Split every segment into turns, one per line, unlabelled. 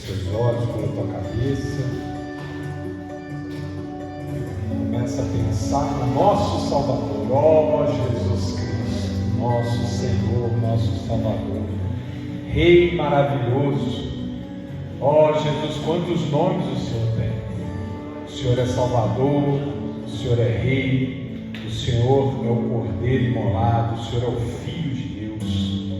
seus olhos, pela tua cabeça. Começa a pensar no nosso Salvador, ó Jesus Cristo, nosso Senhor, nosso Salvador, Rei maravilhoso. Ó Jesus, quantos nomes o Senhor tem! O Senhor é Salvador, o Senhor é Rei, o Senhor é o Cordeiro imolado, o Senhor é o Filho de Deus.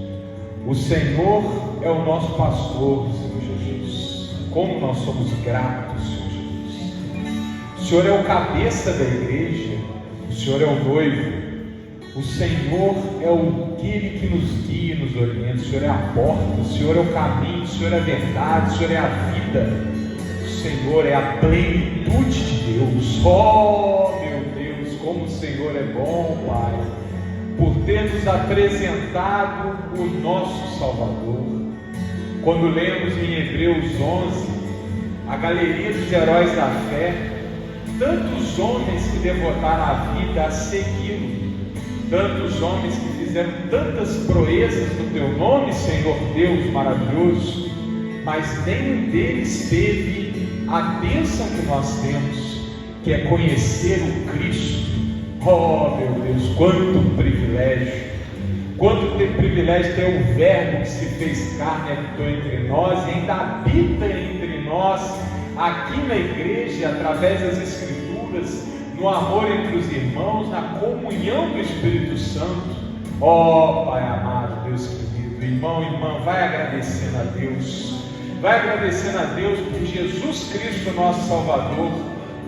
O Senhor é o nosso pastor, Senhor Jesus. Como nós somos gratos, Senhor Jesus. O Senhor é o cabeça da igreja, o Senhor é o noivo. O Senhor é aquele que nos guia e nos orienta. O Senhor é a porta, o Senhor é o caminho, o Senhor é a verdade, o Senhor é a vida. O Senhor é a plenitude de Deus. Oh, meu Deus, como o Senhor é bom, Pai, por ter nos apresentado o nosso Salvador. Quando lemos em Hebreus 11, a galeria dos heróis da fé, tantos homens que devotaram a vida a segui-lo, tantos homens que fizeram tantas proezas no teu nome, Senhor Deus maravilhoso, mas nenhum deles teve a bênção que nós temos, que é conhecer o Cristo. Oh, meu Deus, quanto privilégio! Quanto privilégio ter o Verbo que se fez carne, habitou entre nós e ainda habita entre nós, aqui na igreja, através das Escrituras, no amor entre os irmãos, na comunhão do Espírito Santo. Ó Pai amado, Deus querido, irmão e irmã, vai agradecendo a Deus, vai agradecendo a Deus por Jesus Cristo, nosso Salvador,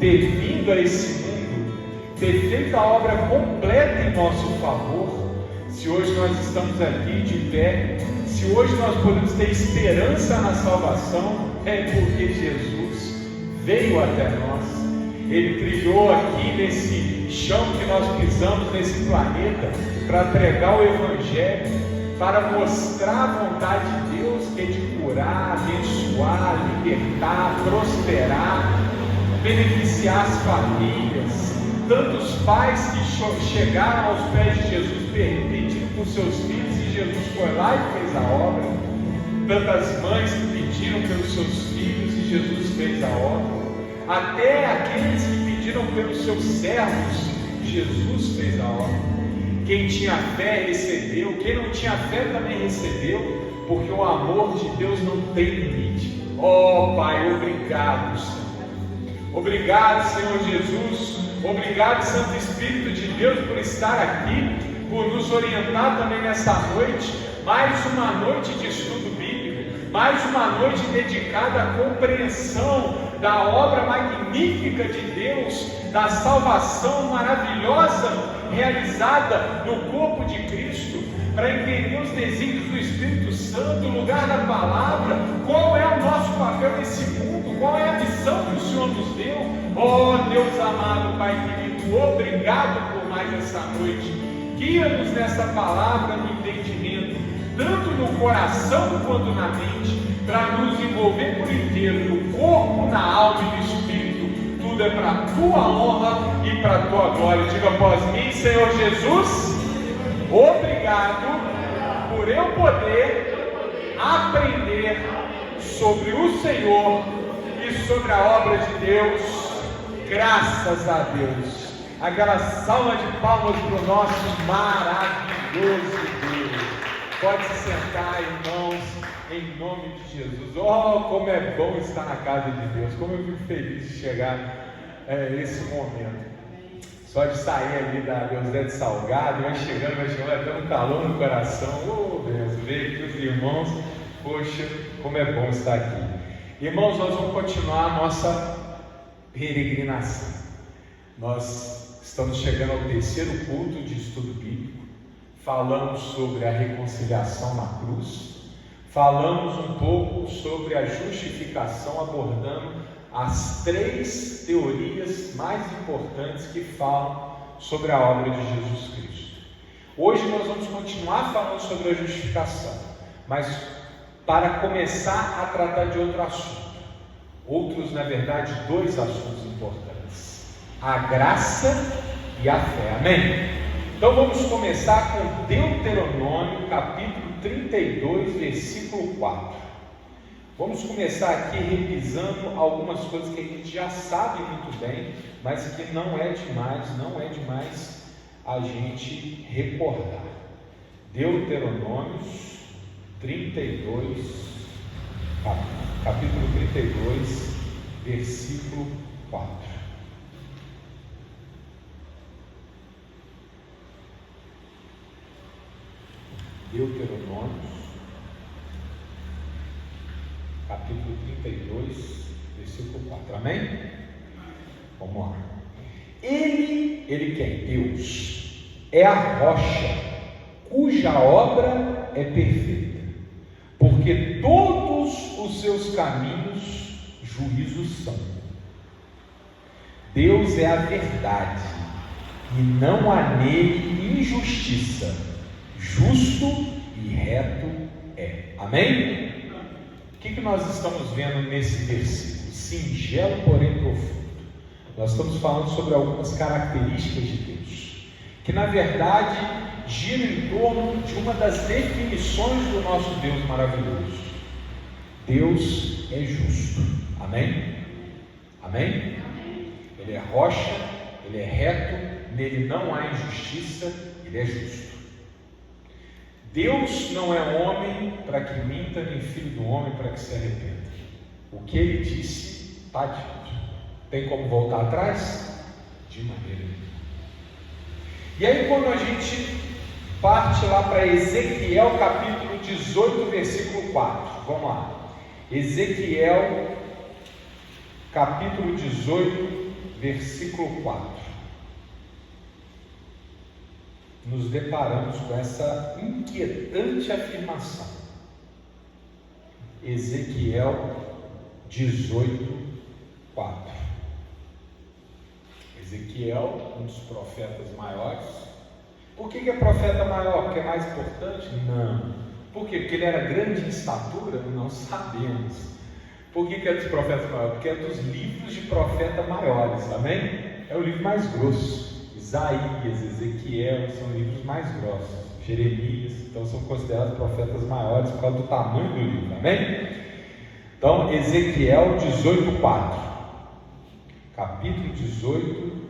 ter vindo a esse mundo, ter feito a obra completa em nosso favor. Se hoje nós estamos aqui de pé, se hoje nós podemos ter esperança na salvação, é porque Jesus veio até nós. Ele trilhou aqui nesse chão que nós pisamos, nesse planeta, para pregar o Evangelho, para mostrar a vontade de Deus, que é de curar, abençoar, libertar, prosperar, beneficiar as famílias. Tantos pais que chegaram aos pés de Jesus pedindo por seus filhos e Jesus foi lá e fez a obra. Tantas mães que pediram pelos seus filhos e Jesus fez a obra. Até aqueles que pediram pelos seus servos, Jesus fez a obra. Quem tinha fé recebeu, quem não tinha fé também recebeu, porque o amor de Deus não tem limite. Oh Pai, obrigado, Senhor. Obrigado, Senhor Jesus. Obrigado, Santo Espírito de Deus, por estar aqui, por nos orientar também nessa noite. Mais uma noite de estudo bíblico, mais uma noite dedicada à compreensão da obra magnífica de Deus, da salvação maravilhosa realizada no corpo de Cristo, para entender os desígnios do Espírito Santo, o lugar da palavra, qual é o nosso papel nesse mundo, qual é a missão que o Senhor nos deu. Oh Deus amado, Pai querido, obrigado por mais essa noite. Guia-nos nessa palavra no entendimento, tanto no coração quanto na mente, para nos envolver por inteiro, no corpo, na alma e no espírito. Tudo é para a tua honra e para a tua glória. Diga após mim: Senhor Jesus, obrigado por eu poder aprender sobre o Senhor e sobre a obra de Deus. Graças a Deus. Aquela salva de palmas para o nosso maravilhoso Deus. Pode se sentar, irmãos, em nome de Jesus. Oh, como é bom estar na casa de Deus. Como eu fico feliz de chegar esse momento. Só de sair ali da José de Salgado, vai chegando, vai dando um calor no coração. Oh, Deus, ver aqui os irmãos. Poxa, como é bom estar aqui. Irmãos, nós vamos continuar a nossa peregrinação. Nós estamos chegando ao terceiro culto de estudo bíblico. Falamos sobre a reconciliação na cruz. Falamos um pouco sobre a justificação, abordando as três teorias mais importantes que falam sobre a obra de Jesus Cristo. Hoje nós vamos continuar falando sobre a justificação, mas para começar a tratar de outro assunto. Outros, na verdade, dois assuntos importantes: a graça e a fé. Amém? Então vamos começar com Deuteronômio, capítulo 32, versículo 4. Vamos começar aqui revisando algumas coisas que a gente já sabe muito bem, mas que não é demais a gente recordar. Deuteronômios 32, capítulo 32, versículo 4. Deuteronômios, capítulo 32, versículo 4. Amém? Vamos lá. Ele quem? Deus é a rocha cuja obra é perfeita, porque todos os seus caminhos juízos são. Deus é a verdade e não há nele injustiça. Justo e reto é. Amém? O que nós estamos vendo nesse versículo? Singelo, porém profundo. Nós estamos falando sobre algumas características de Deus, que na verdade giram em torno de uma das definições do nosso Deus maravilhoso. Deus é justo. Amém? Amém? Ele é rocha, ele é reto, nele não há injustiça, ele é justo. Deus não é homem para que minta, nem filho do homem para que se arrependa. O que ele disse está dito. Tem como voltar atrás? De maneira nenhuma. E aí, quando a gente parte lá para Ezequiel capítulo 18, versículo 4, vamos lá. Ezequiel capítulo 18, versículo 4. Nos deparamos com essa inquietante afirmação. Ezequiel 18, 4. Ezequiel, um dos profetas maiores. Por que é profeta maior? Porque é mais importante? Não. Por quê? Porque ele era grande em estatura? Não sabemos. Por que é dos profetas maiores? Porque é dos livros de profeta maiores, amém? É o livro mais grosso. Isaías, Ezequiel são livros mais grossos. Jeremias, então são considerados profetas maiores por causa do tamanho do livro, amém? Então, Ezequiel 18, 4. Capítulo 18,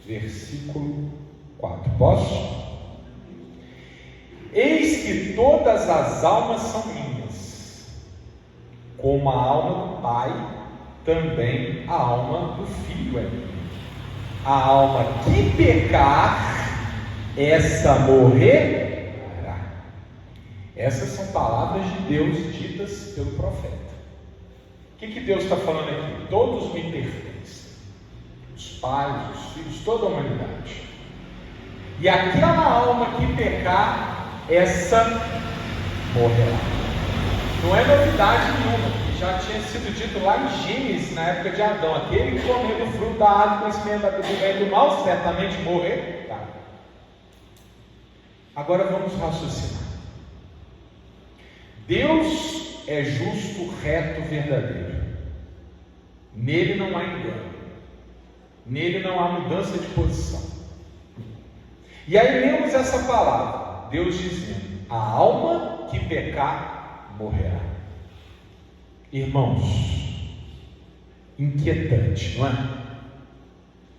versículo 4. Posso? Eis que todas as almas são minhas, como a alma do Pai, também a alma do Filho é minha. A alma que pecar, essa morrerá. Essas são palavras de Deus ditas pelo profeta. O que Deus está falando aqui? Todos me pertencem. Os pais, os filhos, toda a humanidade. E aquela alma que pecar, essa morrerá. Não é novidade nenhuma. Já tinha sido dito lá em Gênesis, na época de Adão: aquele que comer do fruto da árvore, conhecimento do bem e do mal, certamente morrerá. Agora vamos raciocinar. Deus é justo, reto, verdadeiro. Nele não há engano. Nele não há mudança de posição. E aí lemos essa palavra, Deus dizendo: a alma que pecar, morrerá. Irmãos, inquietante, não é?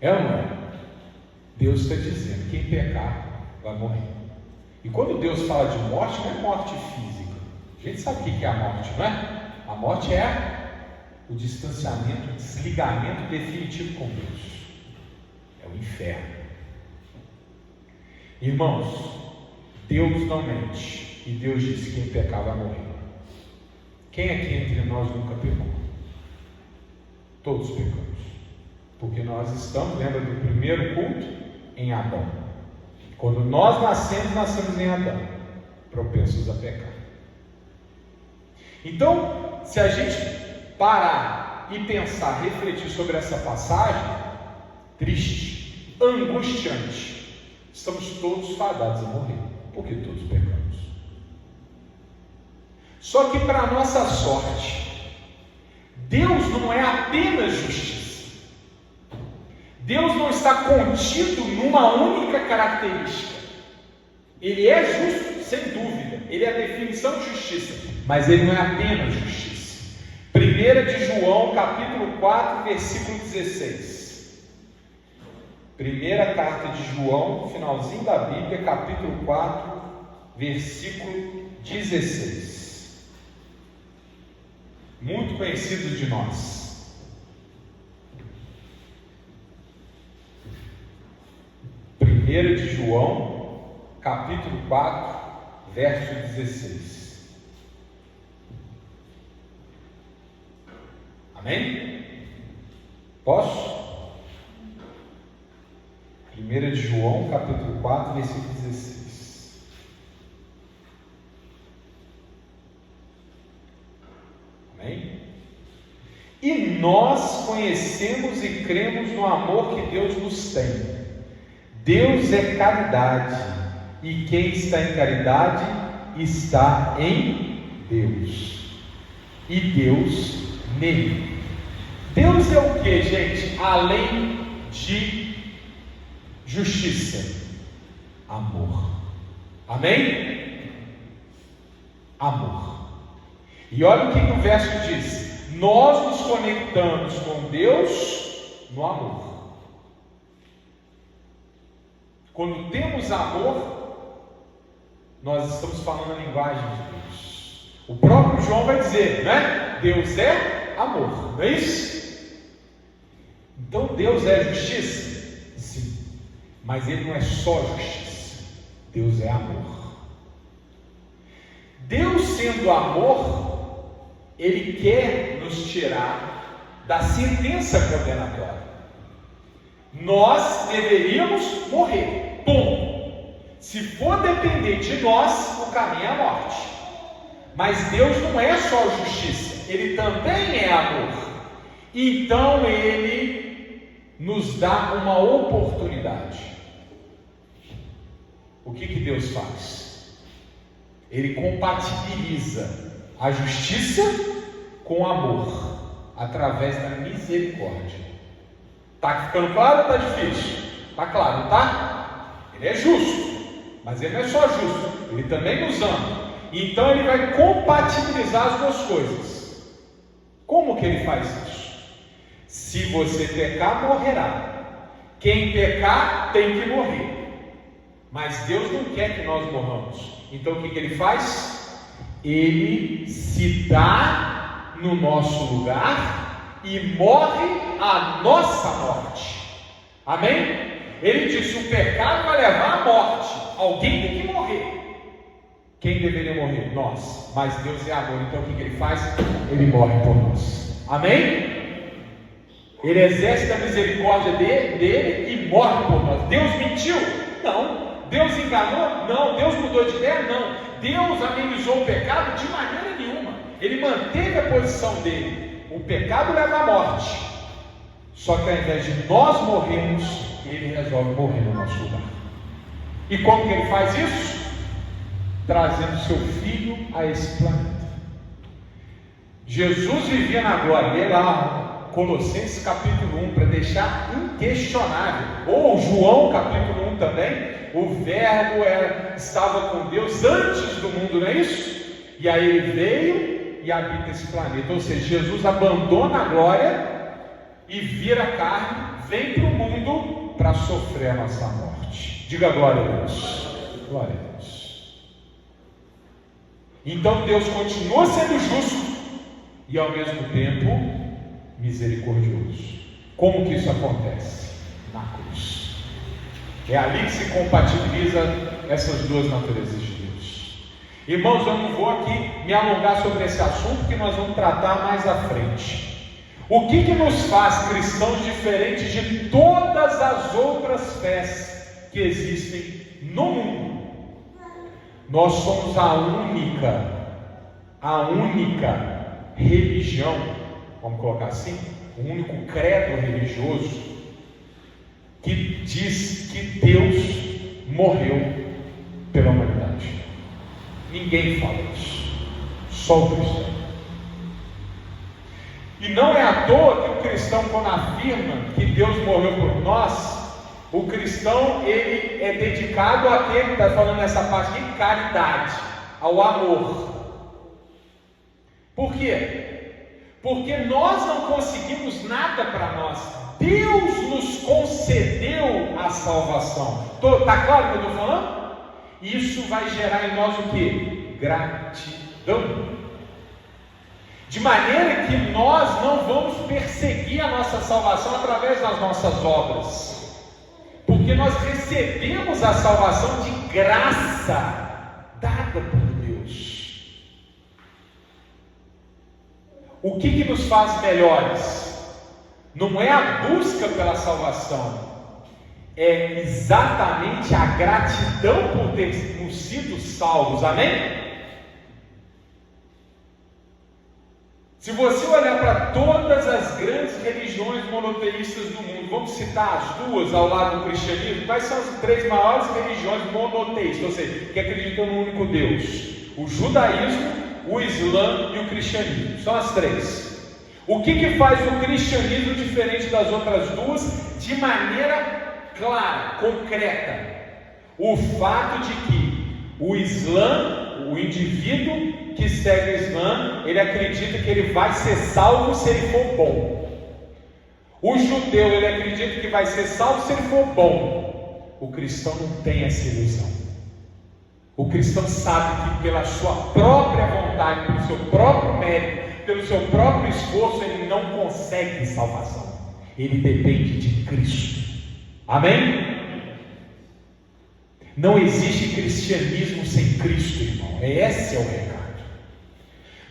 É ou não é? Deus está dizendo: quem pecar vai morrer. E quando Deus fala de morte, não é morte física. A gente sabe o que é a morte, não é? A morte é o distanciamento, o desligamento definitivo com Deus. É o inferno. Irmãos, Deus não mente. E Deus disse: quem pecar vai morrer. Quem aqui entre nós nunca pecou? Todos pecamos. Porque nós estamos, lembra do primeiro culto? Em Adão. Quando nós nascemos em Adão, propensos a pecar. Então, se a gente parar e pensar, refletir sobre essa passagem, triste, angustiante, estamos todos fadados a morrer, porque todos pecamos. Só que, para nossa sorte, Deus não é apenas justiça. Deus não está contido numa única característica. Ele é justo, sem dúvida. Ele é a definição de justiça. Mas ele não é apenas justiça. 1 de João, capítulo 4, versículo 16. Primeira carta de João, finalzinho da Bíblia, capítulo 4, versículo 16. Muito conhecido de nós. Primeira de João, capítulo 4, verso 16. Amém? Posso? 1 de João, capítulo 4, versículo 16. Amém? E nós conhecemos e cremos no amor que Deus nos tem. Deus é caridade, e quem está em caridade está em Deus, e Deus nele. Deus é o que, gente? Além de justiça, amor. Amém? Amor. E olha o que o verso diz: nós nos conectamos com Deus no amor. Quando temos amor, nós estamos falando a linguagem de Deus. O próprio João vai dizer, né? Deus é amor, não é isso? Então Deus é justiça? Sim. Mas Ele não é só justiça. Deus é amor. Deus sendo amor, Ele quer nos tirar da sentença condenatória. Nós deveríamos morrer. Bom, se for depender de nós, o caminho é a morte. Mas Deus não é só justiça, Ele também é amor. Então Ele nos dá uma oportunidade. O que Deus faz? Ele compatibiliza a justiça com o amor, através da misericórdia. Está ficando claro ou está difícil? Está claro, não está? Ele é justo, mas Ele não é só justo, Ele também nos ama. Então Ele vai compatibilizar as duas coisas. Como que Ele faz isso? Se você pecar, morrerá. Quem pecar tem que morrer. Mas Deus não quer que nós morramos. Então o que Ele faz? Ele se dá no nosso lugar e morre a nossa morte. Amém? Ele disse: o pecado vai levar à morte. Alguém tem que morrer. Quem deveria morrer? Nós. Mas Deus é amor. Então o que Ele faz? Ele morre por nós. Amém? Ele exerce a misericórdia dele e morre por nós. Deus mentiu? Não. Deus enganou? Não. Deus mudou de ideia? Não. Deus amenizou o pecado? De maneira nenhuma. Ele manteve a posição dele. O pecado leva à morte. Só que ao invés de nós morrermos, Ele resolve morrer no nosso lugar. E como que Ele faz isso? Trazendo seu Filho a esse planeta. Jesus vivia na glória. Lê lá Colossenses capítulo 1, para deixar inquestionável. Ou João capítulo 1 também. O verbo estava com Deus antes do mundo, não é isso? E aí Ele veio e habita esse planeta. Ou seja, Jesus abandona a glória e vira carne, vem para o mundo para sofrer a nossa morte. Diga glória a Deus. Glória a Deus. Então Deus continua sendo justo e ao mesmo tempo misericordioso. Como que isso acontece? Na cruz. É ali que se compatibiliza essas duas naturezas de Deus. Irmãos, eu não vou aqui me alongar sobre esse assunto, que nós vamos tratar mais à frente. O que nos faz cristãos diferentes de todas as outras fés que existem no mundo? Nós somos a única religião, vamos colocar assim, o único credo religioso que diz que Deus morreu pela humanidade. Ninguém fala isso, só o cristão. E não é à toa que o cristão, quando afirma que Deus morreu por nós, o cristão ele é dedicado àquele que está falando nessa parte de caridade, ao amor. Por quê? porque nós não conseguimos nada para nós. Deus nos concedeu a salvação. Está claro o que eu estou falando? Isso vai gerar em nós o que? Gratidão. De maneira que nós não vamos perseguir a nossa salvação através das nossas obras, porque nós recebemos a salvação de graça dada por Deus. O que nos faz melhores? Não é a busca pela salvação, é exatamente a gratidão por termos sido salvos, amém? Se você olhar para todas as grandes religiões monoteístas do mundo, vamos citar as duas ao lado do cristianismo, quais são as três maiores religiões monoteístas, ou seja, que acreditam no único Deus? O judaísmo, o islã e o cristianismo, são as três. O que faz o cristianismo diferente das outras duas? De maneira clara, concreta, o fato de que o Islã, o indivíduo que segue o Islã, ele acredita que ele vai ser salvo se ele for bom. O judeu, ele acredita que vai ser salvo se ele for bom. O cristão não tem essa ilusão. O cristão sabe que pela sua própria vontade, pelo seu próprio mérito, pelo seu próprio esforço, ele não consegue salvação. Ele depende de Cristo. Amém? Não existe cristianismo sem Cristo, irmão. Esse é o recado.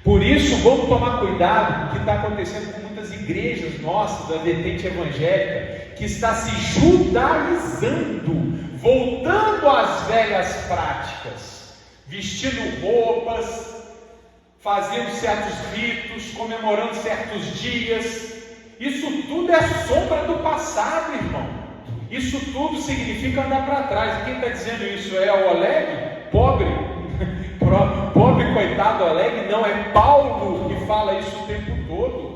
Por isso, vamos tomar cuidado com o que está acontecendo com muitas igrejas nossas, da vertente evangélica, que está se judaizando, voltando às velhas práticas, vestindo roupas, fazendo certos ritos, comemorando certos dias. Isso tudo é sombra do passado, irmão. Isso tudo significa andar para trás. Quem está dizendo isso é o Oleg? Pobre, coitado Oleg? Não, é Paulo que fala isso o tempo todo.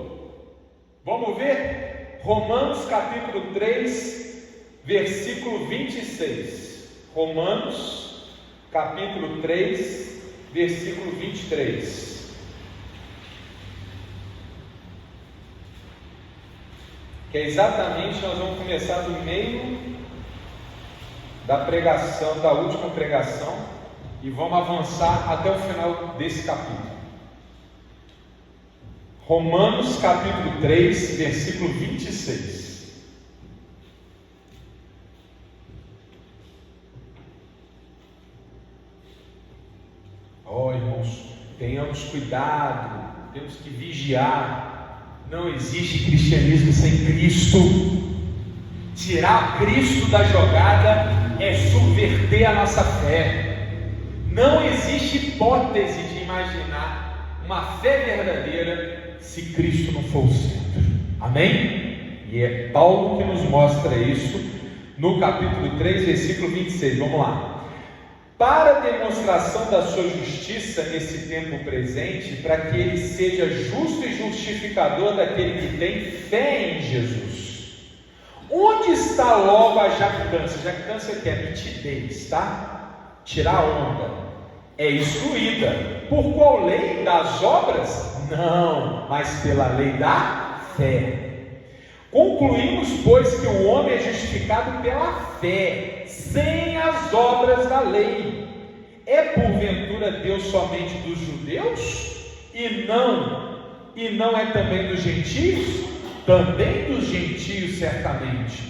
Vamos ver? Romanos capítulo 3, versículo 26. Romanos capítulo 3, versículo 23. Que é exatamente, nós vamos começar do meio da pregação, da última pregação, e vamos avançar até o final desse capítulo. Romanos capítulo 3, versículo 26. Irmãos, tenhamos cuidado, temos que vigiar. Não existe cristianismo sem Cristo. Tirar Cristo da jogada é subverter a nossa fé. Não existe hipótese de imaginar uma fé verdadeira se Cristo não for o centro. Amém? E é Paulo que nos mostra isso no capítulo 3, versículo 26. Vamos lá. Para a demonstração da sua justiça nesse tempo presente, para que ele seja justo e justificador daquele que tem fé em Jesus. Onde está logo a jactância? Jactância que é nitidez, tá? Tirar onda. É excluída. Por qual lei? Das obras? Não, mas pela lei da fé. Concluímos, pois, que o homem é justificado pela fé, sem as obras da lei. É porventura Deus somente dos judeus? E não é também dos gentios? Também dos gentios, certamente.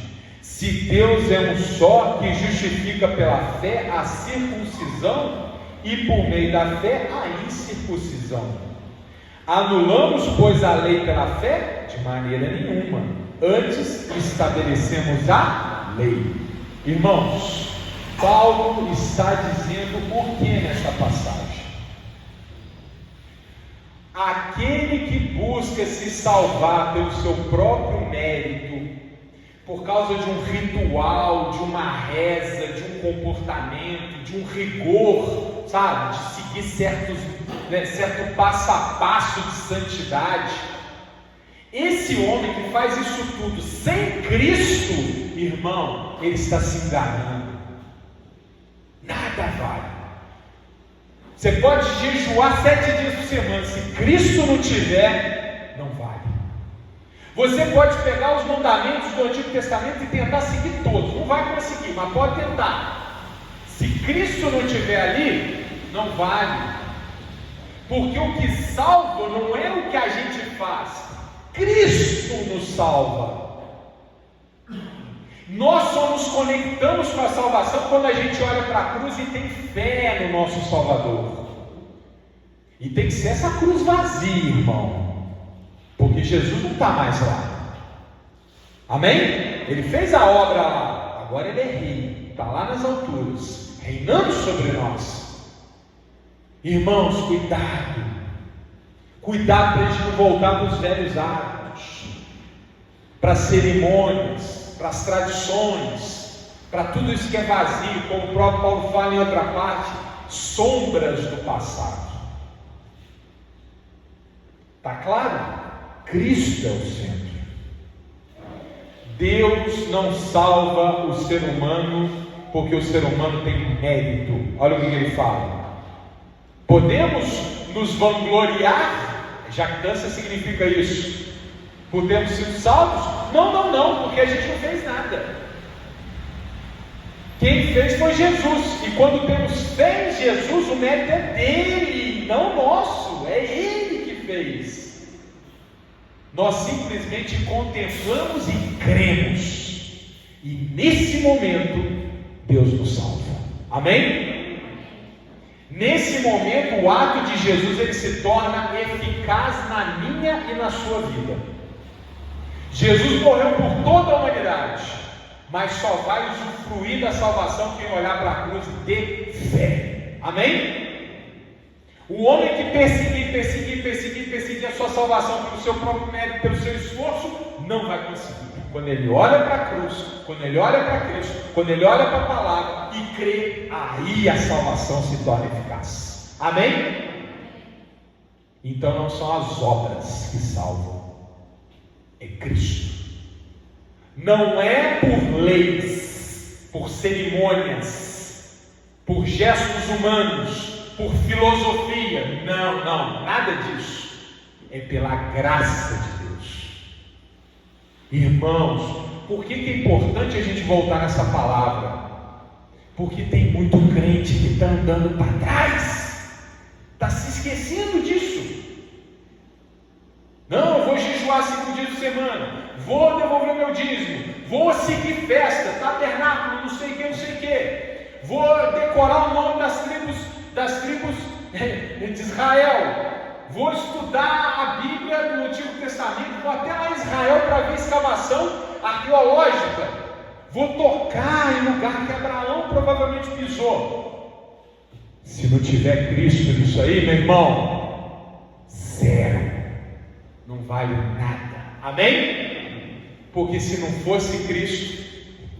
Se Deus é um só, que justifica pela fé a circuncisão, e por meio da fé a incircuncisão. Anulamos, pois, a lei pela fé? De maneira nenhuma. Antes estabelecemos a lei. Irmãos, Paulo está dizendo o que nessa passagem? Aquele que busca se salvar pelo seu próprio mérito, por causa de um ritual, de uma reza, de um comportamento, de um rigor, sabe, de seguir certo passo a passo de santidade. Esse homem que faz isso tudo sem Cristo, irmão, ele está se enganando. Nada vale. Você pode jejuar 7 dias por semana, se Cristo não tiver, não vale. Você pode pegar os mandamentos do Antigo Testamento e tentar seguir todos. Não vai conseguir, mas pode tentar. Se Cristo não estiver ali, não vale. Porque o que salva não é o que a gente faz. Cristo nos salva. Nós só nos conectamos com a salvação quando a gente olha para a cruz e tem fé no nosso Salvador. E tem que ser essa cruz vazia, irmão, porque Jesus não está mais lá. Amém? Ele fez a obra lá, agora ele é rei, está lá nas alturas, reinando sobre nós. Irmãos, cuidado para a gente não voltar para os velhos hábitos, para as cerimônias, para as tradições, para tudo isso que é vazio, como o próprio Paulo fala em outra parte, sombras do passado. Está claro? Cristo é o centro. Deus não salva o ser humano porque o ser humano tem mérito. Olha o que ele fala. Podemos nos vangloriar, jactância significa isso, por termos sido salvos? Não, porque a gente não fez nada. Quem fez foi Jesus, e quando temos fé em Jesus, o mérito é dele, não nosso, é ele que fez. Nós simplesmente contemplamos e cremos, e nesse momento Deus nos salva. Amém? Nesse momento o ato de Jesus ele se torna eficaz na minha e na sua vida. Jesus morreu por toda a humanidade, mas só vai usufruir da salvação quem olhar para a cruz de fé. Amém? O homem que perseguir a sua salvação pelo seu próprio mérito, pelo seu esforço, não vai conseguir. Quando ele olha para a cruz, quando ele olha para Cristo, quando ele olha para a palavra e crê, aí a salvação se torna eficaz. Amém? Então não são as obras que salvam, é Cristo. Não é por leis, por cerimônias, por gestos humanos, por filosofia. Não, nada disso. É pela graça de Deus. Irmãos, por que é importante a gente voltar nessa palavra? Porque tem muito crente que está andando para trás, está se esquecendo disso. Não, eu vou jejuar 5 dias de semana, vou devolver meu dízimo, vou seguir festa, tabernáculo, não sei o que, vou decorar o nome das tribos de Israel, vou estudar a Bíblia do Antigo Testamento, vou até lá em Israel para ver escavação arqueológica, vou tocar em lugar que Abraão provavelmente pisou. Se não tiver Cristo nisso aí, meu irmão, zero. Não vale nada. Amém? Porque se não fosse Cristo,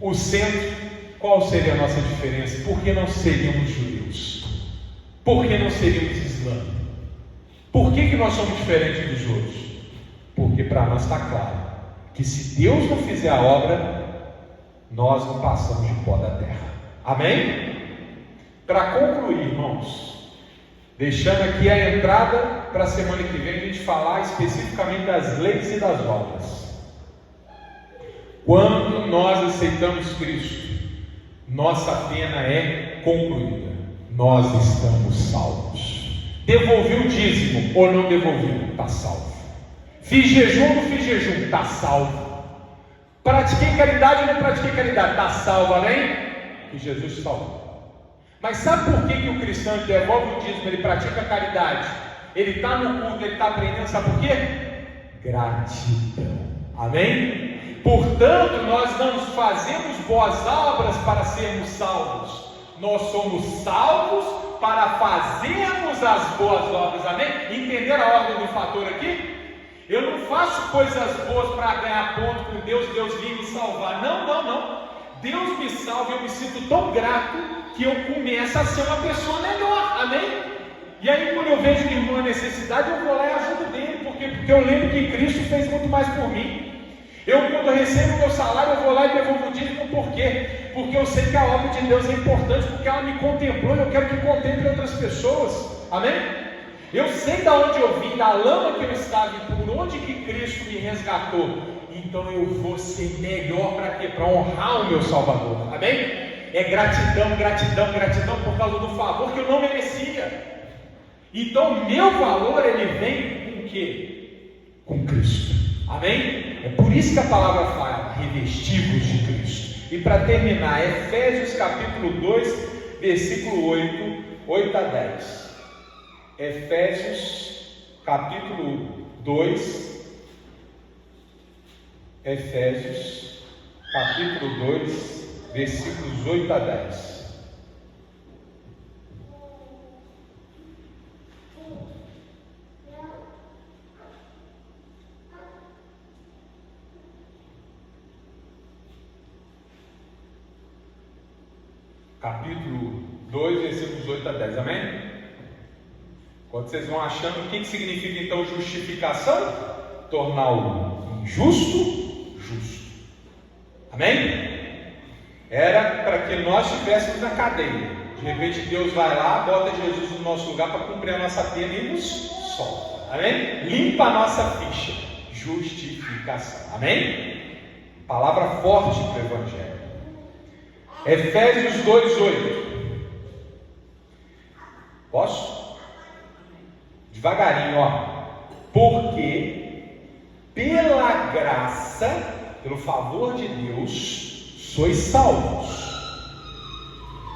o centro, qual seria a nossa diferença? Por que não seríamos judeus? Por que não seríamos islâmicos? Por que nós somos diferentes dos outros? Porque para nós está claro que se Deus não fizer a obra, nós não passamos de pó da terra. Amém? Para concluir, irmãos, deixando aqui a entrada para a semana que vem a gente falar especificamente das leis e das obras. Quando nós aceitamos Cristo, nossa pena é concluída. Nós estamos salvos. Devolvi o dízimo ou não devolvi? Está salvo. Fiz jejum ou não fiz jejum? Está salvo. Pratiquei caridade ou não pratiquei caridade? Está salvo, amém? E Jesus salvou. Mas sabe por que o cristão devolve o dízimo, ele pratica a caridade? Ele está no culto, ele está aprendendo, sabe por quê? Gratidão. Amém? Portanto, nós não fazemos boas obras para sermos salvos. Nós somos salvos para fazermos as boas obras. Amém? Entenderam a ordem do fator aqui? Eu não faço coisas boas para ganhar ponto com Deus, Deus vir me salvar. Não. Deus me salva e eu me sinto tão grato que eu começo a ser uma pessoa melhor. Amém? E aí quando eu vejo que irmão a necessidade, eu vou lá e ajudo dele. Porque eu lembro que Cristo fez muito mais por mim. Quando eu recebo o meu salário, eu vou lá e devolvo o dízimo. Por quê? Porque eu sei que a obra de Deus é importante, porque ela me contemplou e eu quero que contemple outras pessoas. Amém? Eu sei de onde eu vim, da lama que eu estava e por onde que Cristo me resgatou. Então eu vou ser melhor para quê? Para honrar o meu Salvador. Amém? É gratidão, gratidão, gratidão por causa do favor que eu não merecia. Então meu valor, ele vem com o quê? Com Cristo. Amém? É por isso que a palavra fala, revestivos de Cristo. E para terminar, Efésios capítulo 2, versículo 8 a 10. Efésios capítulo 2, Efésios capítulo 2, versículos 8 a 10. Capítulo 2, versículos 8 a 10, amém? Quando vocês vão achando, o que significa então justificação? Tornar o injusto, justo. Amém? Era para que nós estivéssemos na cadeia. De repente Deus vai lá, bota Jesus no nosso lugar para cumprir a nossa pena e nos solta. Amém? Limpa a nossa ficha. Justificação. Amém? Palavra forte para o Evangelho. Efésios 2:8. Posso? Devagarinho, ó. Porque pela graça, pelo favor de Deus, sois salvos.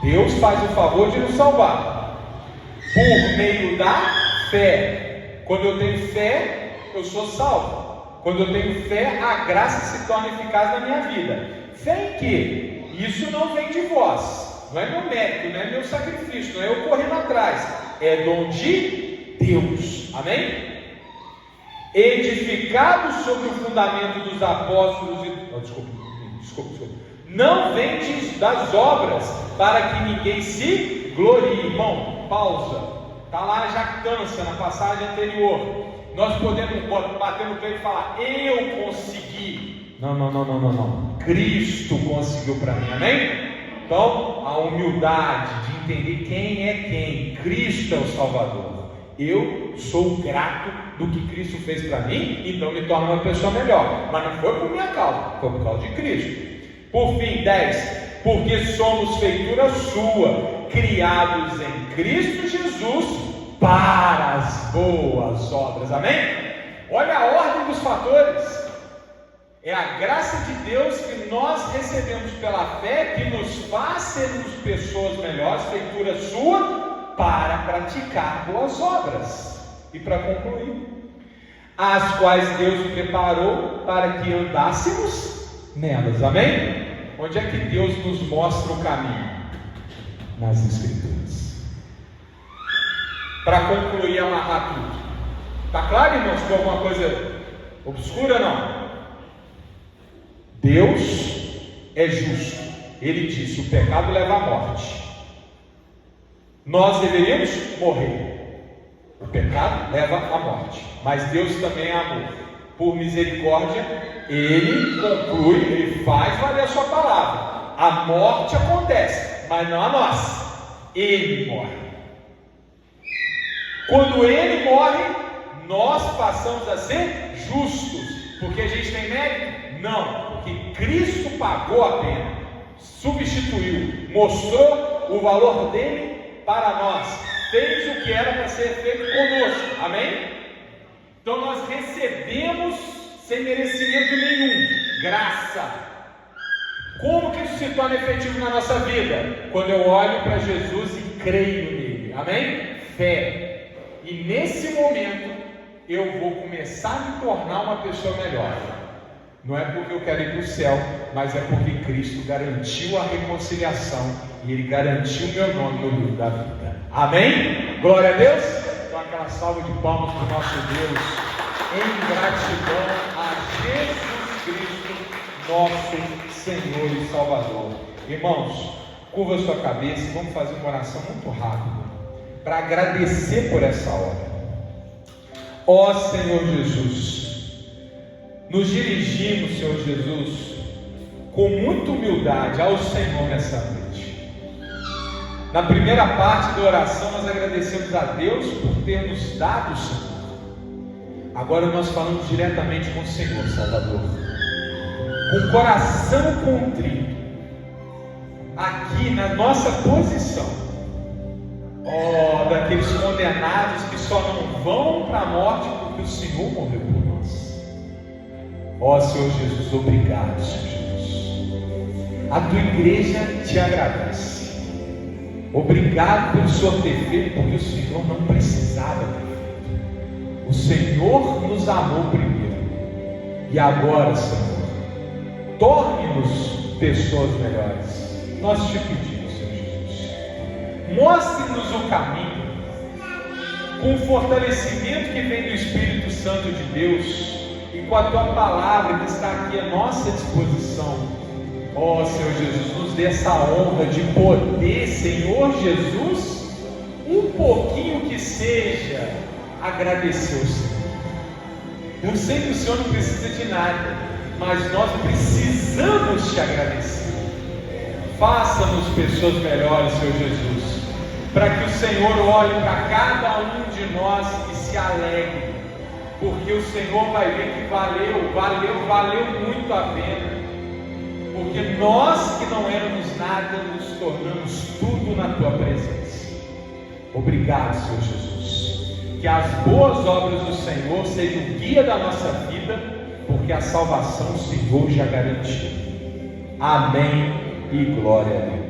Deus faz o favor de nos salvar por meio da fé. Quando eu tenho fé, eu sou salvo. Quando eu tenho fé, a graça se torna eficaz na minha vida. Fé em quê? Isso não vem de vós, não é meu mérito, não é meu sacrifício, não é eu correndo atrás, é dom de Deus. Amém? Edificado sobre o fundamento dos apóstolos e... desculpa. Não vem das obras, para que ninguém se glorie. Irmão, pausa. Está lá a jactância na passagem anterior. Nós podemos bater no peito e falar, eu consegui. Não. Cristo conseguiu para mim, amém? Então, a humildade de entender quem é quem. Cristo é o Salvador. Eu sou grato do que Cristo fez para mim, então me torna uma pessoa melhor. Mas não foi por minha causa, foi por causa de Cristo. Por fim, 10. Porque somos feitura sua, criados em Cristo Jesus para as boas obras. Amém? Olha a ordem dos fatores. É a graça de Deus que nós recebemos pela fé, que nos faz sermos pessoas melhores, feitura sua, para praticar boas obras. E para concluir, as quais Deus preparou para que andássemos nelas. Amém? Onde é que Deus nos mostra o caminho? Nas Escrituras. Para concluir e amarrar tudo. Está claro, irmãos, que alguma coisa obscura? Não. Deus é justo. Ele disse: o pecado leva à morte. Nós deveríamos morrer. O pecado leva à morte. Mas Deus também é amor. Por misericórdia, Ele conclui, Ele faz valer a sua palavra. A morte acontece, mas não a nossa. Ele morre. Quando Ele morre, nós passamos a ser justos. Porque a gente tem mérito? Não, porque Cristo pagou a pena, substituiu, mostrou o valor dele para nós, fez o que era para ser feito conosco. Amém? Então nós recebemos sem merecimento nenhum, graça. Como que isso se torna efetivo na nossa vida? Quando eu olho para Jesus e creio nele. Amém? Fé. E nesse momento eu vou começar a me tornar uma pessoa melhor. Não é porque eu quero ir para o céu, mas é porque Cristo garantiu a reconciliação e Ele garantiu o meu nome no livro da vida. Amém? Glória a Deus. Então aquela salva de palmas para o nosso Deus, em gratidão a Jesus Cristo, nosso Senhor e Salvador. Irmãos, curva a sua cabeça e vamos fazer uma oração muito rápida para agradecer por essa hora. Ó Senhor Jesus, nos dirigimos, Senhor Jesus, com muita humildade ao Senhor nessa noite. Na primeira parte da oração, nós agradecemos a Deus por ter nos dado o Senhor. Agora nós falamos diretamente com o Senhor Salvador, com o coração contrito, aqui na nossa posição, daqueles condenados que só não vão para a morte porque o Senhor morreu por nós. Senhor Jesus, obrigado, Senhor Jesus. A tua igreja te agradece. Obrigado pelo Senhor ter feito, porque o Senhor não precisava ter feito. O Senhor nos amou primeiro. E agora, Senhor, torne-nos pessoas melhores. Nós te pedimos, Senhor Jesus. Mostre-nos o caminho, com o fortalecimento que vem do Espírito Santo de Deus, e com a tua palavra que está aqui à nossa disposição. Senhor Jesus, nos dê essa honra de poder, Senhor Jesus, um pouquinho que seja, agradecer o Senhor. Eu sei que o Senhor não precisa de nada, mas nós precisamos te agradecer. Faça-nos pessoas melhores, Senhor Jesus, para que o Senhor olhe para cada um de nós e se alegre, porque o Senhor vai ver que valeu muito a pena. Porque nós que não éramos nada, nos tornamos tudo na tua presença. Obrigado, Senhor Jesus. Que as boas obras do Senhor sejam o guia da nossa vida, porque a salvação o Senhor já garantiu. Amém e glória a Deus.